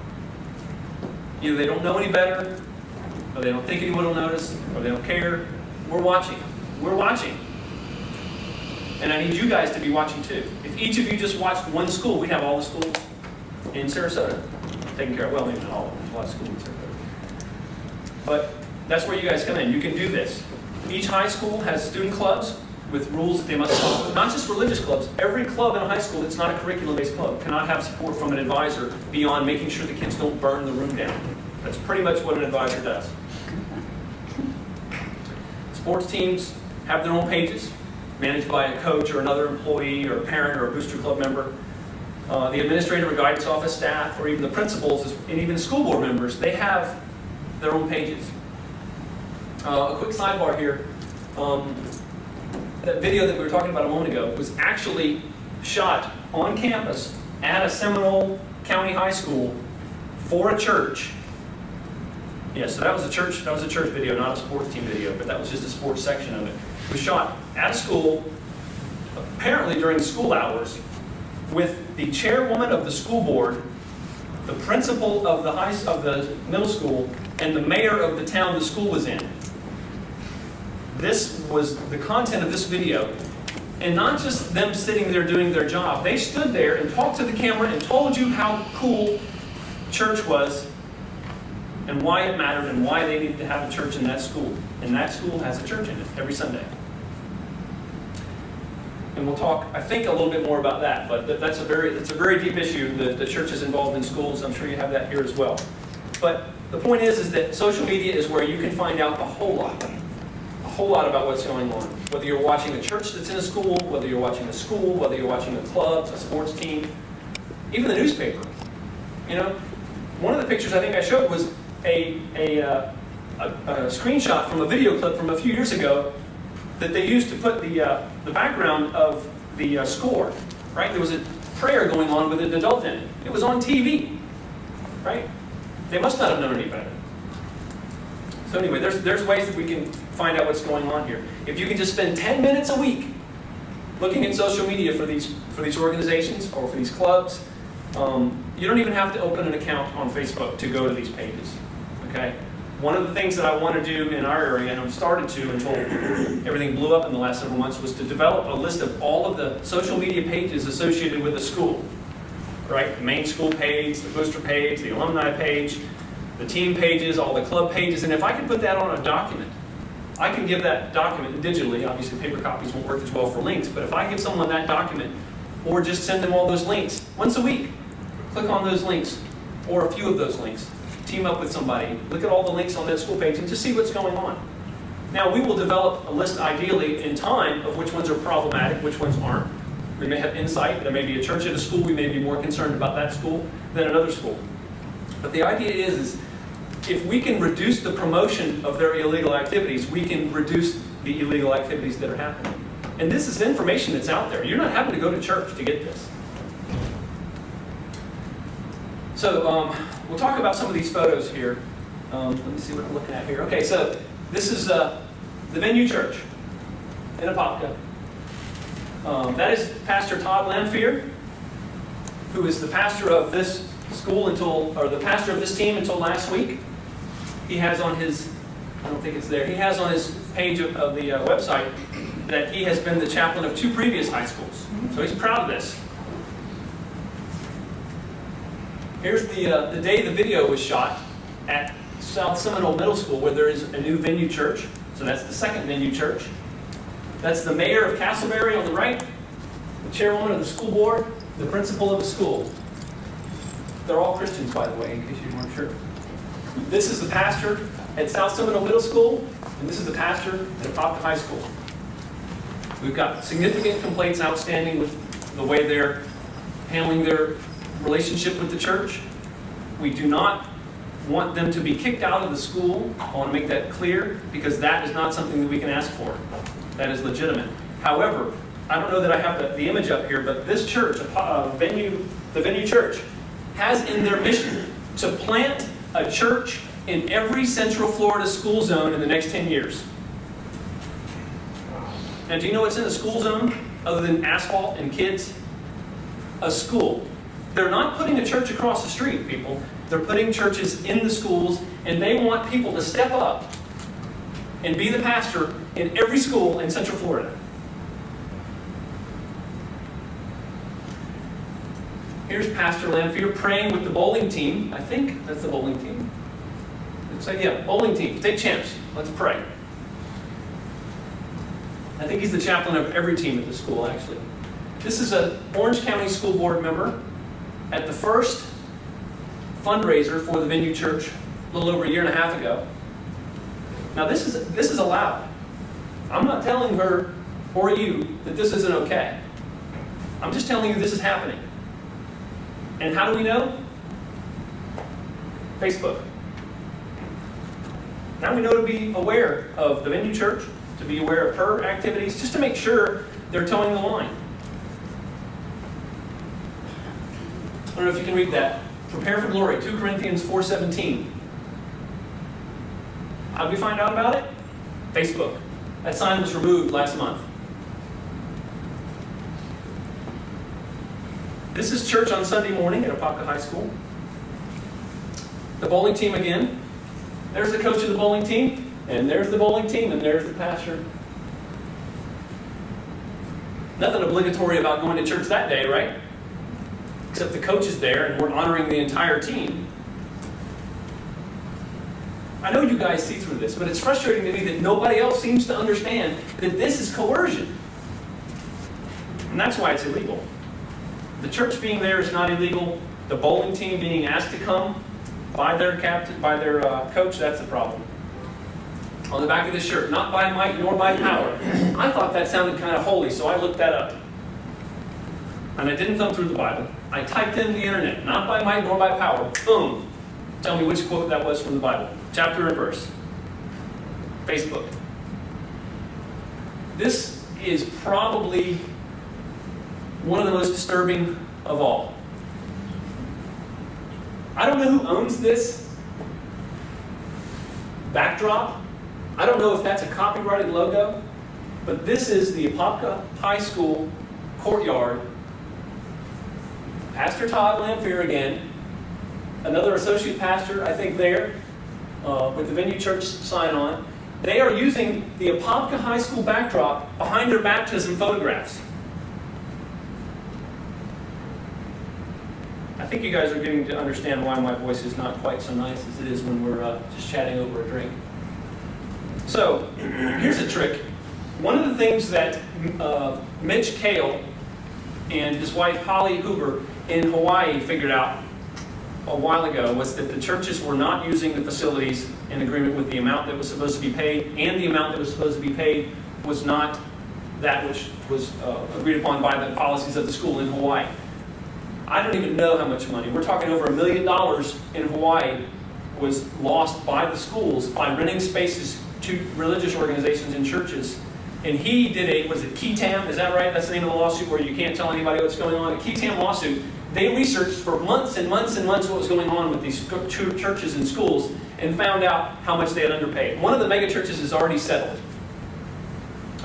Either they don't know any better, or they don't think anyone will notice, or they don't care. We're watching. We're watching. And I need you guys to be watching too. If each of you just watched one school, we'd have all the schools in Sarasota taken care of. Well, maybe not all of them. There's a lot of schools in Sarasota. But that's where you guys come in. You can do this. Each high school has student clubs with rules that they must follow. Not just religious clubs. Every club in a high school that's not a curriculum-based club cannot have support from an advisor beyond making sure the kids don't burn the room down. That's pretty much what an advisor does. Sports teams have their own pages, managed by a coach or another employee or a parent or a booster club member. The administrative or guidance office staff or even the principals and even school board members, they have their own pages. A quick sidebar here. That video that we were talking about a moment ago was actually shot on campus at a Seminole County high school for a church. Yeah, so that was a church video, not a sports team video, but that was just a sports section of it. It was shot at a school, apparently during school hours, with the chairwoman of the school board, the principal of the middle school, and the mayor of the town the school was in. This was the content of this video, and not just them sitting there doing their job. They stood there and talked to the camera and told you how cool church was and why it mattered and why they needed to have a church in that school. And that school has a church in it every Sunday. And we'll talk, I think, a little bit more about that, but it's a very deep issue. The church is involved in schools. I'm sure you have that here as well. But the point is that social media is where you can find out a whole lot about what's going on. Whether you're watching a church that's in a school, whether you're watching a school, whether you're watching a club, a sports team, even the newspaper. You know, one of the pictures I think I showed was a screenshot from a video clip from a few years ago that they used to put the background of the score, right? There was a prayer going on with an adult in it. It was on TV, right? They must not have known any better. So anyway, there's ways that we can find out what's going on here. If you can just spend 10 minutes a week looking at social media for these organizations or for these clubs, you don't even have to open an account on Facebook to go to these pages, okay? One of the things that I want to do in our area, and I've started to until everything blew up in the last several months, was to develop a list of all of the social media pages associated with a school. right? The main school page, the booster page, the alumni page, the team pages, all the club pages, and if I can put that on a document, I can give that document digitally. Obviously, paper copies won't work as well for links, but if I give someone that document, or just send them all those links once a week, click on those links, or a few of those links, team up with somebody, look at all the links on that school page, and just see what's going on. Now, we will develop a list, ideally, in time, of which ones are problematic, which ones aren't. We may have insight. There may be a church at a school. We may be more concerned about that school than another school. But the idea is if we can reduce the promotion of their illegal activities, we can reduce the illegal activities that are happening. And this is information that's out there. You're not having to go to church to get this. So we'll talk about some of these photos here. Let me see what I'm looking at here. Okay, so this is the Venue Church in Apopka. That is Pastor Todd Lamphere, who is the pastor of this school the pastor of this team until last week. He has on his, I don't think it's there, he has on his page of the website that he has been the chaplain of 2 previous high schools. So he's proud of this. Here's the day the video was shot at South Seminole Middle School, where there is a new Venue Church. So that's the second Venue Church. That's the mayor of Castleberry on the right, the chairwoman of the school board, the principal of the school. They're all Christians, by the way, in case you weren't sure. This is the pastor at South Seminole Middle School, and this is the pastor at Apopka High School. We've got significant complaints outstanding with the way they're handling their relationship with the church. We do not want them to be kicked out of the school. I want to make that clear, because that is not something that we can ask for. That is legitimate. However, I don't know that I have the image up here, but this church, the Venue Church, has in their mission to plant a church in every Central Florida school zone in the next 10 years. Now, do you know what's in a school zone other than asphalt and kids? A school. They're not putting a church across the street, people. They're putting churches in the schools, and they want people to step up and be the pastor in every school in Central Florida. Here's Pastor Lamphere praying with the bowling team. I think that's the bowling team. Yeah, bowling team, state champs. Let's pray. I think he's the chaplain of every team at the school, actually. This is an Orange County School Board member at the first fundraiser for the Venue Church a little over a year and a half ago. Now, this is allowed. I'm not telling her or you that this isn't okay. I'm just telling you this is happening. And how do we know? Facebook. Now we know to be aware of the Venue Church, to be aware of her activities, just to make sure they're towing the line. I don't know if you can read that. Prepare for glory, 2 Corinthians 4:17. How did we find out about it? Facebook. That sign was removed last month. This is church on Sunday morning at Apopka High School. The bowling team again. There's the coach of the bowling team, and there's the bowling team, and there's the pastor. Nothing obligatory about going to church that day, right? Except the coach is there, and we're honoring the entire team. I know you guys see through this, but it's frustrating to me that nobody else seems to understand that this is coercion. And that's why it's illegal. The church being there is not illegal. The bowling team being asked to come by their captain, by their coach, that's the problem. On the back of the shirt, not by might nor by power. I thought that sounded kind of holy, so I looked that up. And I didn't thumb through the Bible. I typed in the internet, not by might nor by power. Boom. Tell me which quote that was from the Bible. Chapter and verse. Facebook. This is probably one of the most disturbing of all. I don't know who owns this backdrop. I don't know if that's a copyrighted logo, but this is the Apopka High School courtyard. Pastor Todd Lamphere again, another associate pastor, I think there, with the Venue Church sign on. They are using the Apopka High School backdrop behind their baptism photographs. I think you guys are getting to understand why my voice is not quite so nice as it is when we're just chatting over a drink. So, here's a trick. One of the things that Mitch Kale and his wife Holly Huber in Hawaii figured out a while ago was that the churches were not using the facilities in agreement with the amount that was supposed to be paid, and the amount that was supposed to be paid was not that which was agreed upon by the policies of the school in Hawaii. I don't even know how much money. We're talking over $1 million in Hawaii was lost by the schools by renting spaces to religious organizations and churches. And he did a, was it KETAM? Is that right? That's the name of the lawsuit where you can't tell anybody what's going on. A KETAM lawsuit. They researched for months and months and months what was going on with these churches and schools and found out how much they had underpaid. One of the mega churches is already settled.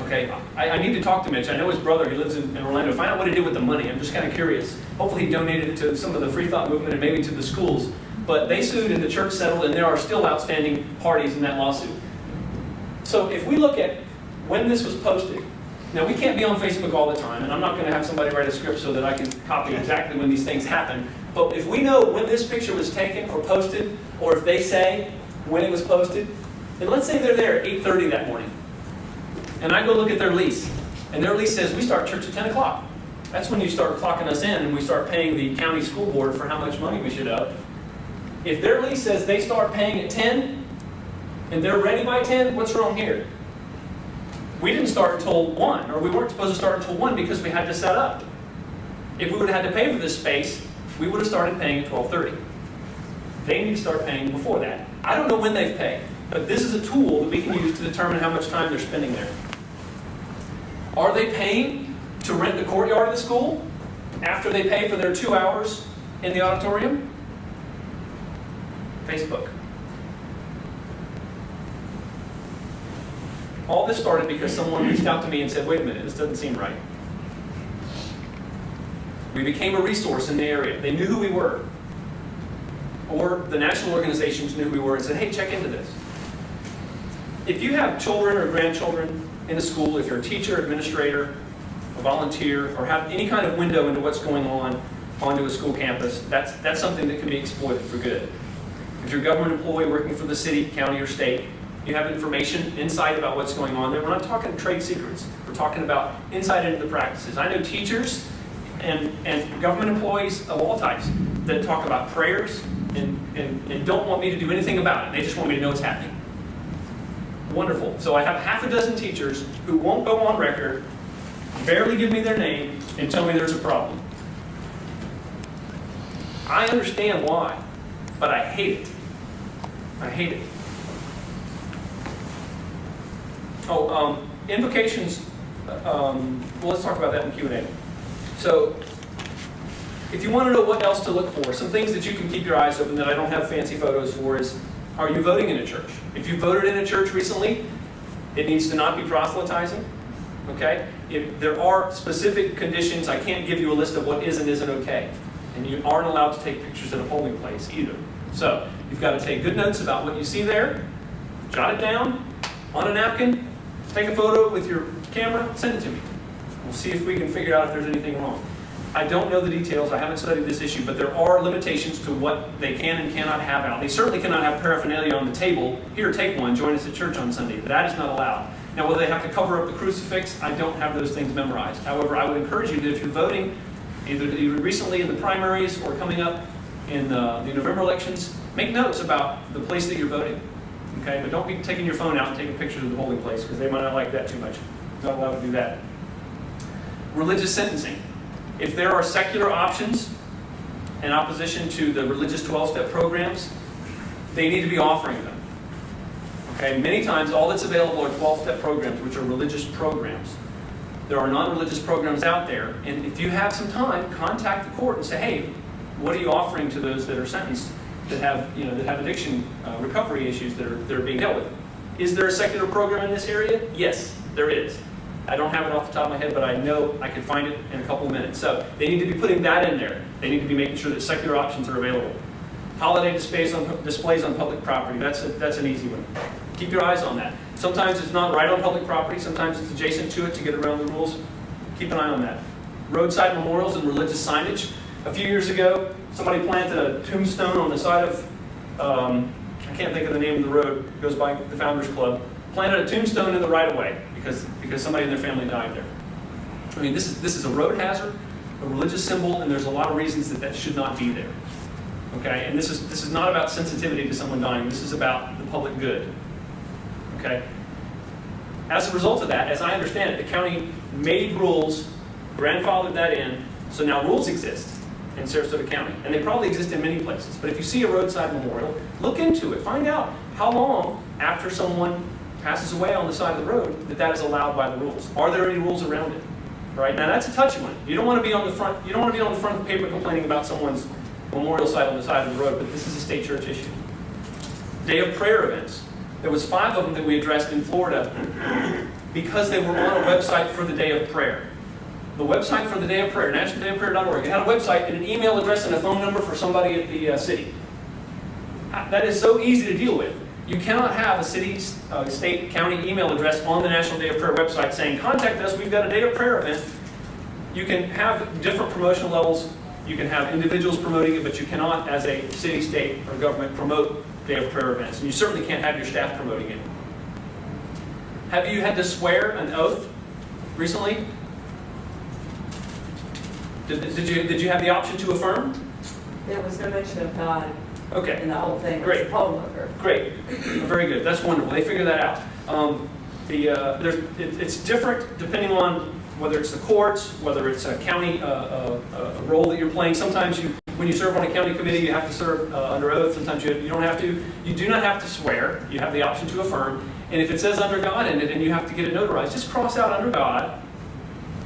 Okay, I need to talk to Mitch. I know his brother, he lives in Orlando. Find out what he did with the money. I'm just kind of curious. Hopefully he donated it to some of the free thought movement and maybe to the schools. But they sued and the church settled, and there are still outstanding parties in that lawsuit. So if we look at when this was posted, now we can't be on Facebook all the time, and I'm not going to have somebody write a script so that I can copy exactly when these things happen. But if we know when this picture was taken or posted, or if they say when it was posted, and let's say they're there at 8:30 that morning, and I go look at their lease, and their lease says we start church at 10 o'clock. That's when you start clocking us in and we start paying the county school board for how much money we should owe. If their lease says they start paying at 10, and they're ready by 10, what's wrong here? We didn't start until 1, or we weren't supposed to start until 1 because we had to set up. If we would have had to pay for this space, we would have started paying at 12:30. They need to start paying before that. I don't know when they've paid, but this is a tool that we can use to determine how much time they're spending there. Are they paying to rent the courtyard of the school after they pay for their 2 hours in the auditorium? Facebook. All this started because someone reached out to me and said, wait a minute, this doesn't seem right. We became a resource in the area. They knew who we were. Or the national organizations knew who we were and said, hey, check into this. If you have children or grandchildren in a school, if you're a teacher, administrator, a volunteer, or have any kind of window into what's going on onto a school campus, that's something that can be exploited for good. If you're a government employee working for the city, county, or state, you have information, insight about what's going on there. We're not talking trade secrets. We're talking about insight into the practices. I know teachers and government employees of all types that talk about prayers and don't want me to do anything about it. They just want me to know what's happening. Wonderful. So I have half a dozen teachers who won't go on record, barely give me their name, and tell me there's a problem. I understand why, but I hate it. I hate it. Oh, invocations, well, let's talk about that in Q&A. So, if you want to know what else to look for, some things that you can keep your eyes open that I don't have fancy photos for is, are you voting in a church? If you voted in a church recently, it needs to not be proselytizing, okay? If there are specific conditions, I can't give you a list of what is and isn't okay. And you aren't allowed to take pictures at a polling place either. So, you've got to take good notes about what you see there, jot it down on a napkin, take a photo with your camera, send it to me. We'll see if we can figure out if there's anything wrong. I don't know the details, I haven't studied this issue, but there are limitations to what they can and cannot have out. They certainly cannot have paraphernalia on the table. Here, take one, join us at church on Sunday. That is not allowed. Now, whether they have to cover up the crucifix, I don't have those things memorized. However, I would encourage you that if you're voting, either recently in the primaries or coming up in the November elections, make notes about the place that you're voting. Okay, but don't be taking your phone out and taking pictures of the polling place because they might not like that too much. Not allowed to do that. Religious sentencing. If there are secular options in opposition to the religious 12-step programs, they need to be offering them. Okay, many times all that's available are 12-step programs, which are religious programs. There are non-religious programs out there, and if you have some time, contact the court and say, hey, what are you offering to those that are sentenced that have addiction recovery issues that are being dealt with? Is there a secular program in this area? Yes, there is. I don't have it off the top of my head, but I know I can find it in a couple of minutes. So they need to be putting that in there. They need to be making sure that secular options are available. Holiday displays on public property. That's an easy one. Keep your eyes on that. Sometimes it's not right on public property. Sometimes it's adjacent to it to get around the rules. Keep an eye on that. Roadside memorials and religious signage. A few years ago, somebody planted a tombstone on the side of, I can't think of the name of the road, it goes by the Founders Club, planted a tombstone in the right-of-way because somebody in their family died there. I mean, this is a road hazard, a religious symbol, and there's a lot of reasons that should not be there. Okay, and this is not about sensitivity to someone dying. This is about the public good. Okay. As a result of that, as I understand it, the county made rules, grandfathered that in, so now rules exist in Sarasota County, and they probably exist in many places. But if you see a roadside memorial, look into it. Find out how long after someone passes away on the side of the road that is allowed by the rules. Are there any rules around it? Right now, that's a touchy one. You don't want to be on the front. You don't want to be on the front of the paper complaining about someone's memorial site on the side of the road. But this is a state church issue. Day of prayer events. There was 5 of them that we addressed in Florida because they were on a website for the Day of Prayer. The website for the Day of Prayer, nationaldayofprayer.org, it had a website and an email address and a phone number for somebody at the city. That is so easy to deal with. You cannot have a city, state, county email address on the National Day of Prayer website saying, contact us, we've got a Day of Prayer event. You can have different promotional levels. You can have individuals promoting it, but you cannot, as a city, state, or government, promote Day of Prayer events. And you certainly can't have your staff promoting it. Have you had to swear an oath recently? Did you have the option to affirm? There was no mention of God Okay. in the whole thing. Great. It was a poem over. Great. Very good. That's wonderful. They figured that out. It's different depending on whether it's the courts, whether it's a county role that you're playing. Sometimes when you serve on a county committee, you have to serve under oath. Sometimes you don't have to. You do not have to swear. You have the option to affirm. And if it says under God in it and you have to get it notarized, just cross out under God,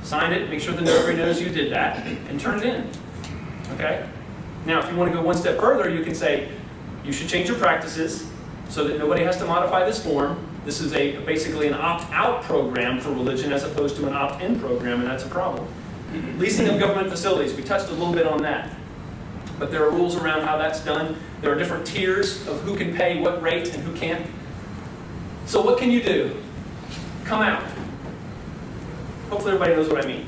sign it, make sure the notary knows you did that, and turn it in. Okay? Now, if you want to go one step further, you can say, you should change your practices so that nobody has to modify this form. This is basically an opt-out program for religion as opposed to an opt-in program, and that's a problem. Leasing of government facilities, we touched a little bit on that. But there are rules around how that's done. There are different tiers of who can pay what rate and who can't. So what can you do? Come out. Hopefully everybody knows what I mean.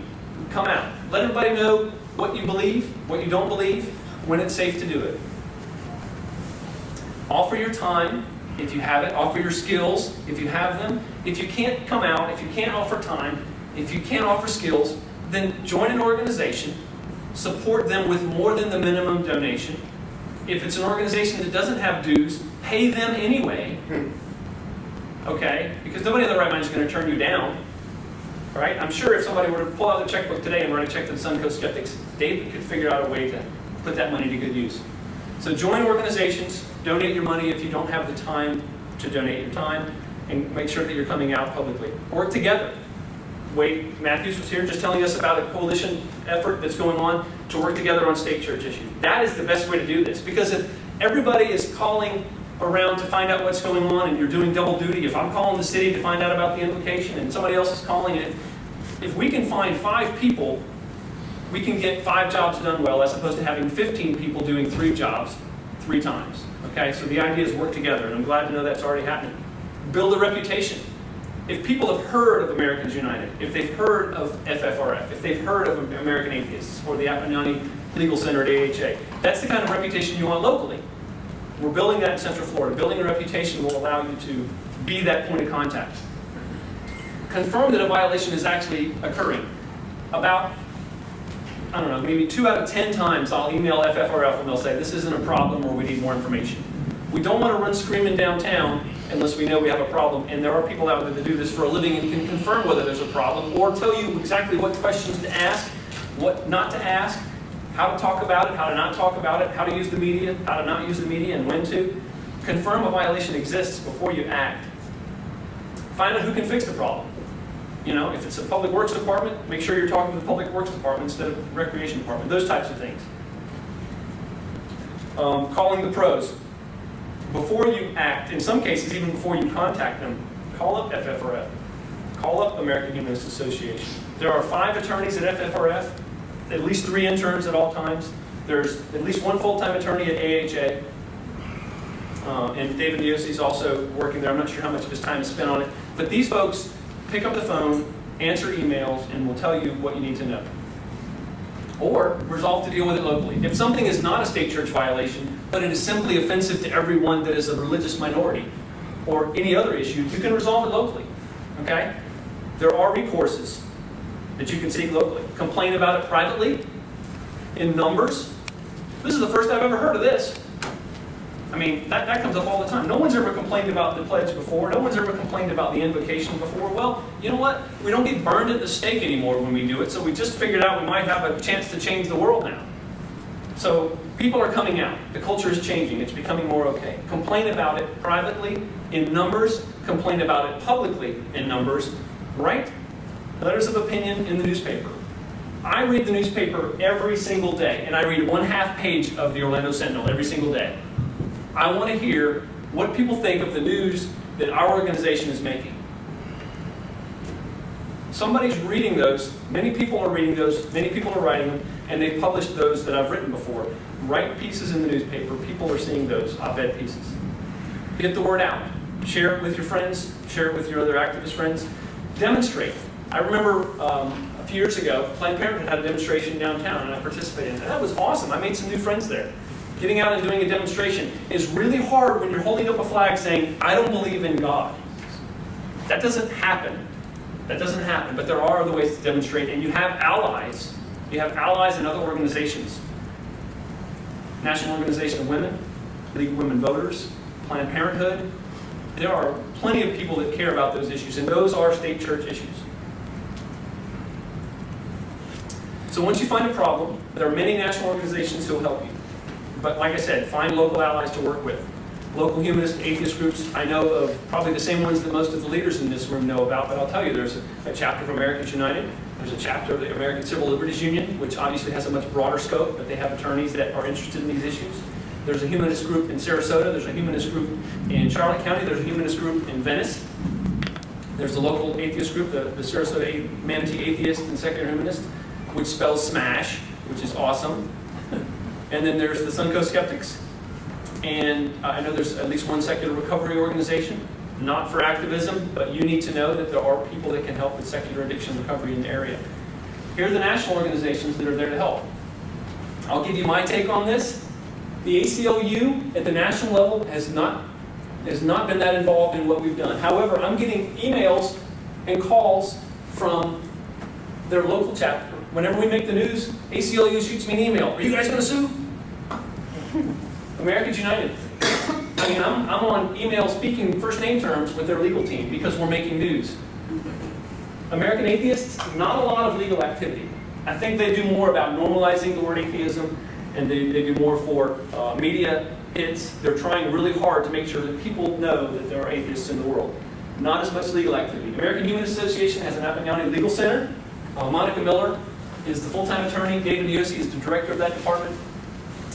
Come out. Let everybody know what you believe, what you don't believe, when it's safe to do it. Offer your time, if you have it. Offer your skills, if you have them. If you can't come out, if you can't offer time, if you can't offer skills, then join an organization. Support them with more than the minimum donation. If it's an organization that doesn't have dues, pay them anyway. Okay? Because nobody in their right mind is going to turn you down. Right? I'm sure if somebody were to pull out the checkbook today and write a check to the Suncoast Skeptics, David could figure out a way to put that money to good use. So join organizations, donate your money if you don't have the time to donate your time, and make sure that you're coming out publicly. Work together. Wade Matthews was here just telling us about a coalition effort that's going on to work together on state church issues. That is the best way to do this, because if everybody is calling around to find out what's going on and you're doing double duty, if I'm calling the city to find out about the invocation and somebody else is calling it, if we can find 5 people, we can get 5 jobs done well, as opposed to having 15 people doing 3 jobs 3 times. Okay, so the idea is work together, and I'm glad to know that's already happening. Build a reputation. If people have heard of Americans United, if they've heard of FFRF, if they've heard of American Atheists or the Appignani Legal Center at AHA, that's the kind of reputation you want locally. We're building that in Central Florida. Building a reputation will allow you to be that point of contact. Confirm that a violation is actually occurring. About, I don't know, maybe 2 out of 10 times I'll email FFRF and they'll say, this isn't a problem or we need more information. We don't want to run screaming downtown unless we know we have a problem. And there are people out there that do this for a living and can confirm whether there's a problem or tell you exactly what questions to ask, what not to ask, how to talk about it, how to not talk about it, how to use the media, how to not use the media, and when to. Confirm a violation exists before you act. Find out who can fix the problem. You know, if it's a public works department, make sure you're talking to the public works department instead of recreation department. Those types of things. Calling the pros. Before you act, in some cases, even before you contact them, call up FFRF. Call up American Humanist Association. There are 5 attorneys at FFRF, at least 3 interns at all times. There's at least 1 full-time attorney at AHA. And David Diossi is also working there. I'm not sure how much of his time is spent on it. But these folks pick up the phone, answer emails, and will tell you what you need to know. Or resolve to deal with it locally. If something is not a state church violation, but it is simply offensive to everyone that is a religious minority, or any other issue, you can resolve it locally. Okay? There are recourses that you can seek locally. Complain about it privately, in numbers. This is the first I've ever heard of this. I mean, that comes up all the time. No one's ever complained about the pledge before. No one's ever complained about the invocation before. Well, you know what? We don't get burned at the stake anymore when we do it, so we just figured out we might have a chance to change the world now. So people are coming out. The culture is changing. It's becoming more okay. Complain about it privately, in numbers. Complain about it publicly, in numbers. Write letters of opinion in the newspaper. I read the newspaper every single day, and I read 1/2 page of the Orlando Sentinel every single day. I want to hear what people think of the news that our organization is making. Somebody's reading those. Many people are reading those. Many people are writing them, and they've published those that I've written before. Write pieces in the newspaper. People are seeing those op-ed pieces. Get the word out. Share it with your friends. Share it with your other activist friends. Demonstrate. I remember a few years ago, Planned Parenthood had a demonstration downtown, and I participated in it. That was awesome. I made some new friends there. Getting out and doing a demonstration is really hard when you're holding up a flag saying, I don't believe in God. That doesn't happen. That doesn't happen. But there are other ways to demonstrate, and you have allies. You have allies in other organizations. National Organization of Women, League of Women Voters, Planned Parenthood. There are plenty of people that care about those issues, and those are state church issues. So once you find a problem, there are many national organizations who will help you. But like I said, find local allies to work with. Local humanist, atheist groups, I know of probably the same ones that most of the leaders in this room know about, but I'll tell you, there's a chapter of Americans United. There's a chapter of the American Civil Liberties Union, which obviously has a much broader scope, but they have attorneys that are interested in these issues. There's a humanist group in Sarasota. There's a humanist group in Charlotte County. There's a humanist group in Venice. There's a local atheist group, the Sarasota Manatee Atheist and Secular Humanist, which spells SMASH, which is awesome. And then there's the Suncoast Skeptics. And I know there's at least one secular recovery organization, not for activism, but you need to know that there are people that can help with secular addiction recovery in the area. Here are the national organizations that are there to help. I'll give you my take on this. The ACLU at the national level has not been that involved in what we've done. However, I'm getting emails and calls from their local chapter. Whenever we make the news, ACLU shoots me an email. Are you guys going to sue? Americans United. I mean, I'm on email speaking first name terms with their legal team because we're making news. American Atheists, not a lot of legal activity. I think they do more about normalizing the word atheism, and they do more for media hits. They're trying really hard to make sure that people know that there are atheists in the world. Not as much legal activity. American Humanist Association has an Napa County Legal Center. Monica Miller is the full-time attorney. David Yosi is the director of that department.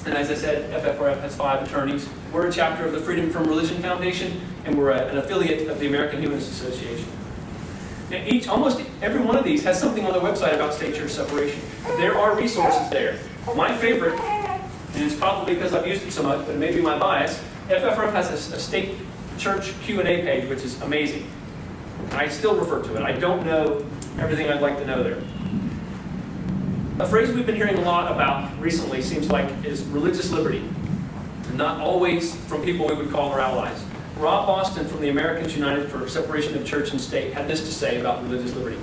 And as I said, FFRF has 5 attorneys. We're a chapter of the Freedom from Religion Foundation, and we're an affiliate of the American Humanist Association. Now, almost every one of these has something on their website about state-church separation. There are resources there. My favorite, and it's probably because I've used it so much, but it may be my bias, FFRF has a state church Q&A page, which is amazing. I still refer to it. I don't know everything I'd like to know there. A phrase we've been hearing a lot about recently seems like is religious liberty. Not always from people we would call our allies. Rob Boston from the Americans United for Separation of Church and State had this to say about religious liberty.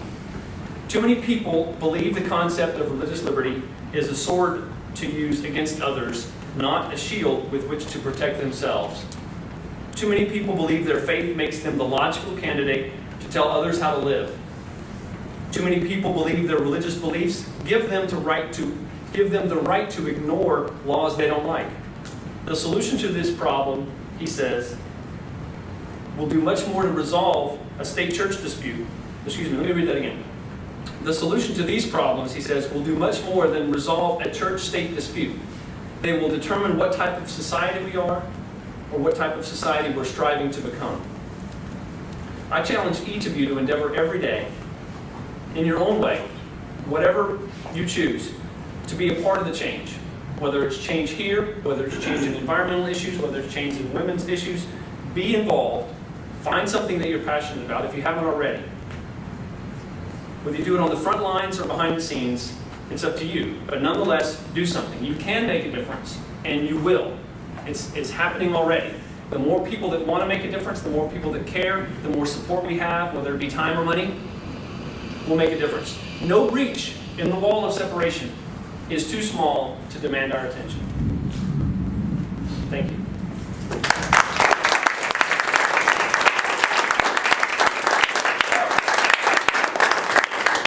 Too many people believe the concept of religious liberty is a sword to use against others, not a shield with which to protect themselves. Too many people believe their faith makes them the logical candidate to tell others how to live. Too many people believe their religious beliefs give them the right to ignore laws they don't like. The solution to this problem, he says, will do much more to resolve a state church dispute. Excuse me, let me read that again. The solution to these problems, he says, will do much more than resolve a church-state dispute. They will determine what type of society we are, or what type of society we're striving to become. I challenge each of you to endeavor every day, in your own way, whatever you choose, to be a part of the change. Whether it's change here, whether it's change in environmental issues, whether it's change in women's issues, be involved. Find something that you're passionate about if you haven't already. Whether you do it on the front lines or behind the scenes, It's up to you. But nonetheless, do something. You can make a difference, and you will. It's happening already. The more people that want to make a difference, the more people that care, the more support we have, whether it be time or money, will make a difference. No breach in the wall of separation is too small to demand our attention. Thank you.